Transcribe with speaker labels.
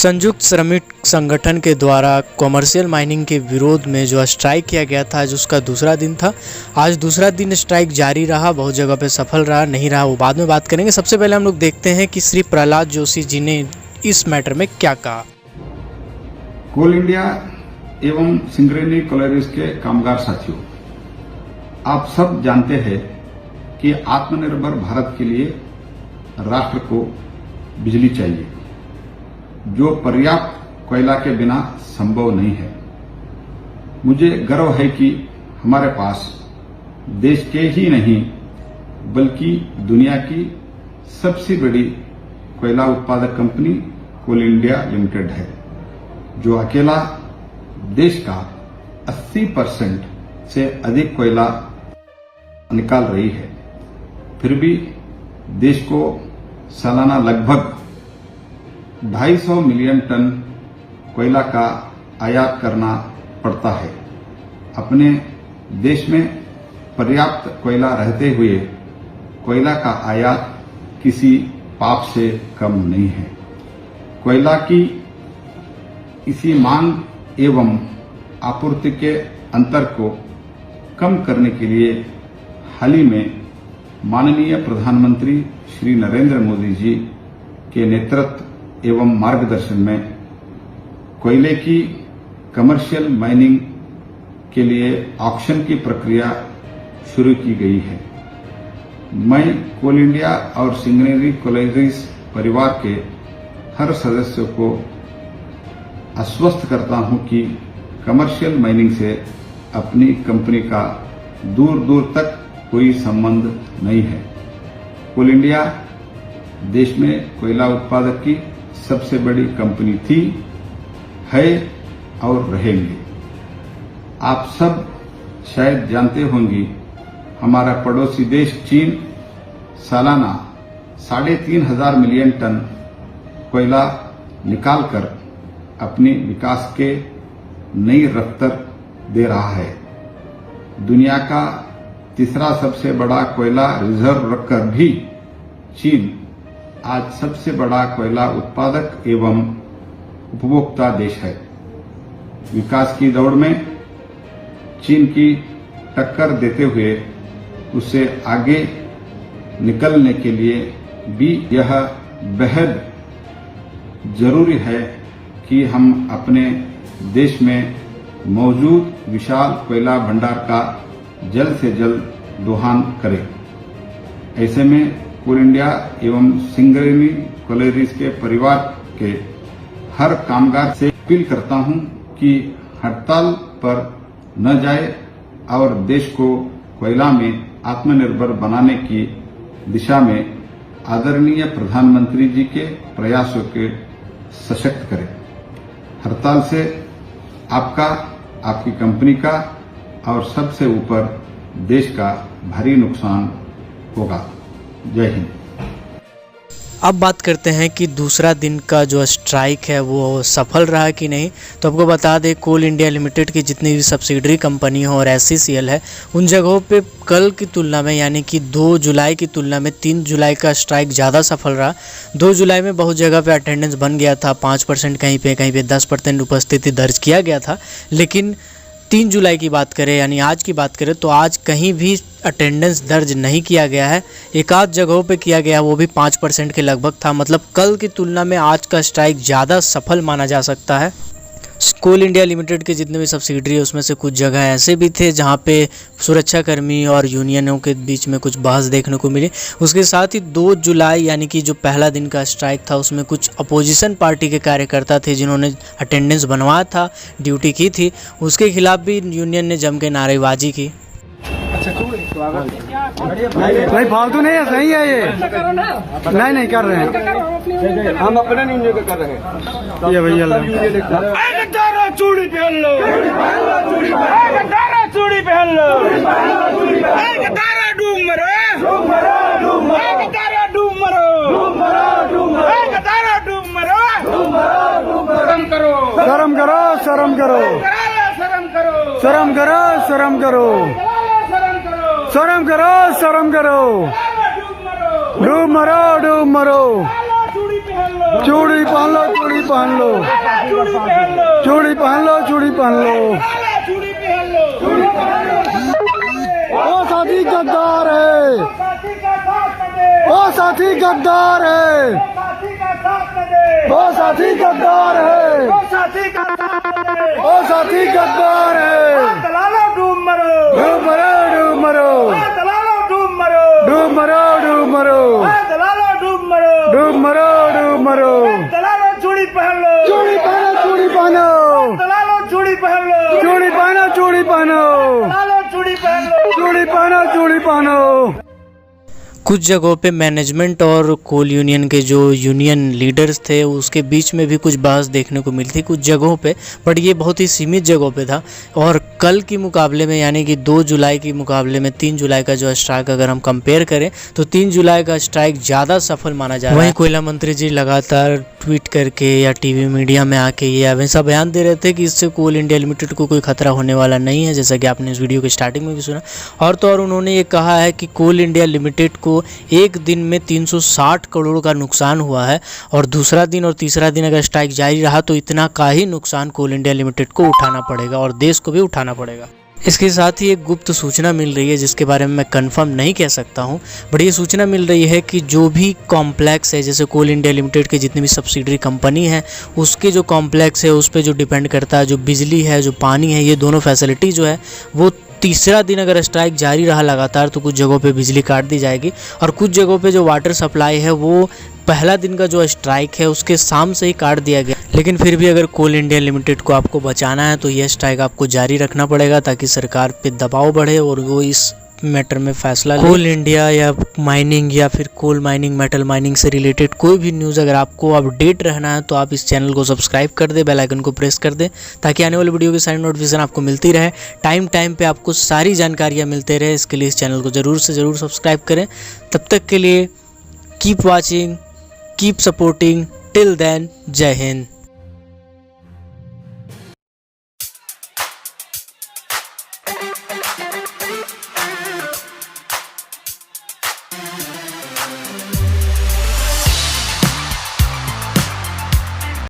Speaker 1: संयुक्त श्रमिक संगठन के द्वारा कॉमर्शियल माइनिंग के विरोध में जो स्ट्राइक किया गया था, आज उसका दूसरा दिन था। आज दूसरा दिन स्ट्राइक जारी रहा, बहुत जगह पे सफल रहा, नहीं रहा, वो बाद में बात करेंगे। सबसे पहले हम लोग देखते हैं कि श्री प्रहलाद जोशी जी ने इस मैटर में क्या कहा।
Speaker 2: कोल इंडिया एवं सिंगरेनी कॉलेज के कामगार साथियों, आप सब जानते हैं कि आत्मनिर्भर भारत के लिए राष्ट्र को बिजली चाहिए, जो पर्याप्त कोयला के बिना संभव नहीं है। मुझे गर्व है कि हमारे पास देश के ही नहीं बल्कि दुनिया की सबसे बड़ी कोयला उत्पादक कंपनी कोल इंडिया लिमिटेड है, जो अकेला देश का 80% से अधिक कोयला निकाल रही है। फिर भी देश को सालाना लगभग 250 मिलियन टन कोयला का आयात करना पड़ता है। अपने देश में पर्याप्त कोयला रहते हुए कोयला का आयात किसी पाप से कम नहीं है। कोयला की इसी मांग एवं आपूर्ति के अंतर को कम करने के लिए हाल ही में माननीय प्रधानमंत्री श्री नरेंद्र मोदी जी के नेतृत्व एवं मार्गदर्शन में कोयले की कमर्शियल माइनिंग के लिए ऑक्शन की प्रक्रिया शुरू की गई है। मैं कोल इंडिया और सिंगरेनी कॉलेज परिवार के हर सदस्य को आश्वस्त करता हूं कि कमर्शियल माइनिंग से अपनी कंपनी का दूर दूर तक कोई संबंध नहीं है। कोल इंडिया देश में कोयला उत्पादक की सबसे बड़ी कंपनी थी, है और रहेंगे। आप सब शायद जानते होंगे, हमारा पड़ोसी देश चीन सालाना 3.5 मिलियन टन कोयला निकालकर अपनी विकास के नई रफ्तार दे रहा है। दुनिया का तीसरा सबसे बड़ा कोयला रिजर्व रखकर भी चीन आज सबसे बड़ा कोयला उत्पादक एवं उपभोक्ता देश है। विकास की दौड़ में चीन की टक्कर देते हुए उसे आगे निकलने के लिए भी यह बेहद जरूरी है कि हम अपने देश में मौजूद विशाल कोयला भंडार का जल्द से जल्द दोहन करें। ऐसे में कोल इंडिया एवं सिंगरेनी कॉलेज के परिवार के हर कामगार से अपील करता हूं कि हड़ताल पर न जाए और देश को कोयला में आत्मनिर्भर बनाने की दिशा में आदरणीय प्रधानमंत्री जी के प्रयासों के सशक्त करें। हड़ताल से आपका, आपकी कंपनी का और सबसे ऊपर देश का भारी नुकसान होगा। जय हिंद।
Speaker 1: अब बात करते हैं कि दूसरा दिन का जो स्ट्राइक है वो सफल रहा कि नहीं। तो आपको बता दें, कोल इंडिया लिमिटेड की जितनी भी सब्सिडरी कंपनी हो और SCCL है, उन जगहों पे कल की तुलना में यानी कि 2 जुलाई की तुलना में 3 जुलाई का स्ट्राइक ज़्यादा सफल रहा। 2 जुलाई में बहुत जगह पे अटेंडेंस बन गया था, 5% कहीं पे 10% उपस्थिति दर्ज किया गया था। लेकिन 3 जुलाई की बात करें यानी आज की बात करें तो आज कहीं भी अटेंडेंस दर्ज नहीं किया गया है। एक आध जगहों पे किया गया, वो भी 5% के लगभग था। मतलब कल की तुलना में आज का स्ट्राइक ज़्यादा सफल माना जा सकता है। कोल इंडिया लिमिटेड के जितने भी सब्सिडरी है उसमें से कुछ जगह ऐसे भी थे जहां पे सुरक्षाकर्मी और यूनियनों के बीच में कुछ बहस देखने को मिली। उसके साथ ही 2 जुलाई यानी कि जो पहला दिन का स्ट्राइक था उसमें कुछ अपोजिशन पार्टी के कार्यकर्ता थे जिन्होंने अटेंडेंस बनवाया था, ड्यूटी की थी, उसके खिलाफ भी यूनियन ने जम के नारेबाजी की।
Speaker 3: नहीं फालतू नहीं है, सही है ये। नहीं कर रहे हैं, हम अपने न्यूज कर रहे हैं। ये भैया चूड़ी पहन लो, चूड़ी पहन लो, डूब मरो, डूब मरो। शर्म करो, शर्म करो, शर्म करो, शर्म करो, शर्म करो, शर्म करो। डूब मरो, डूब मरो। चूड़ी पहन लो, चूड़ी पहन लो, चूड़ी पहन लो, चूड़ी पहन लो। ओ साथी गद्दार है, ओ साथी गद्दार है, ओ साथी गद्दार है, ओ साथी गद्दार है। डूब मरो, डूब मरो, डूब मरो, डूब मरो, डूब मरो, डूब मरो, डूब मरो, डूब मरो। चूड़ी पहनो, चूड़ी पहनो, चूड़ी पहनो, चूड़ी पहनो, चूड़ी पहनो, चूड़ी पहनो, चूड़ी पहनो, चूड़ी पहनो।
Speaker 1: कुछ जगहों पे मैनेजमेंट और कोल यूनियन के जो यूनियन लीडर्स थे उसके बीच में भी कुछ बहस देखने को मिलती कुछ जगहों पे, बट ये बहुत ही सीमित जगहों पे था। और कल के मुकाबले में यानी कि 2 जुलाई के मुकाबले में 3 जुलाई का जो स्ट्राइक अगर हम कंपेयर करें तो 3 जुलाई का स्ट्राइक ज़्यादा सफल माना जा रहा है। वहीं कोयला मंत्री जी लगातार ट्वीट करके या टीवी मीडिया में आके ये हमेशा बयान दे रहे थे कि इससे कोल इंडिया लिमिटेड को कोई खतरा होने वाला नहीं है, जैसा कि आपने इस वीडियो के स्टार्टिंग में भी सुना। और तो और उन्होंने ये कहा है कि कोल इंडिया लिमिटेड को एक दिन में 360 करोड़ का नुकसान हुआ है और दूसरा दिन और तीसरा दिन अगर स्ट्राइक जारी रहा तो इतना का ही नुकसान कोल इंडिया लिमिटेड को उठाना पड़ेगा और देश को भी उठाना पड़ेगा। इसके साथ ही एक गुप्त सूचना मिल रही है जिसके बारे में मैं कंफर्म नहीं कह सकता हूं, बट ये सूचना मिल रही है कि जो भी कॉम्प्लेक्स है जैसे कोल इंडिया लिमिटेड के जितनी भी सब्सिडरी कंपनी है उसके जो कॉम्प्लेक्स है उस पर जो डिपेंड करता है, जो बिजली है, जो पानी है, ये दोनों फैसिलिटी जो है वो तीसरा दिन अगर स्ट्राइक जारी रहा लगातार तो कुछ जगहों पे बिजली काट दी जाएगी और कुछ जगहों पे जो वाटर सप्लाई है वो पहला दिन का जो स्ट्राइक है उसके शाम से ही काट दिया गया। लेकिन फिर भी अगर कोल इंडिया लिमिटेड को आपको बचाना है तो यह स्ट्राइक आपको जारी रखना पड़ेगा ताकि सरकार पे दबाव बढ़े और वो इस मैटर में फैसला ले। कोल इंडिया या माइनिंग या फिर कोल माइनिंग, मेटल माइनिंग से रिलेटेड कोई भी न्यूज़ अगर आपको अपडेट रहना है तो आप इस चैनल को सब्सक्राइब कर दे, बेल आइकन को प्रेस कर दे ताकि आने वाली वीडियो की सारी नोटिफिकेशन आपको मिलती रहे, टाइम पे आपको सारी जानकारियाँ मिलते रहे। इसके लिए इस चैनल को ज़रूर से ज़रूर सब्सक्राइब करें। तब तक के लिए keep watching, keep supporting, till then जय हिंद।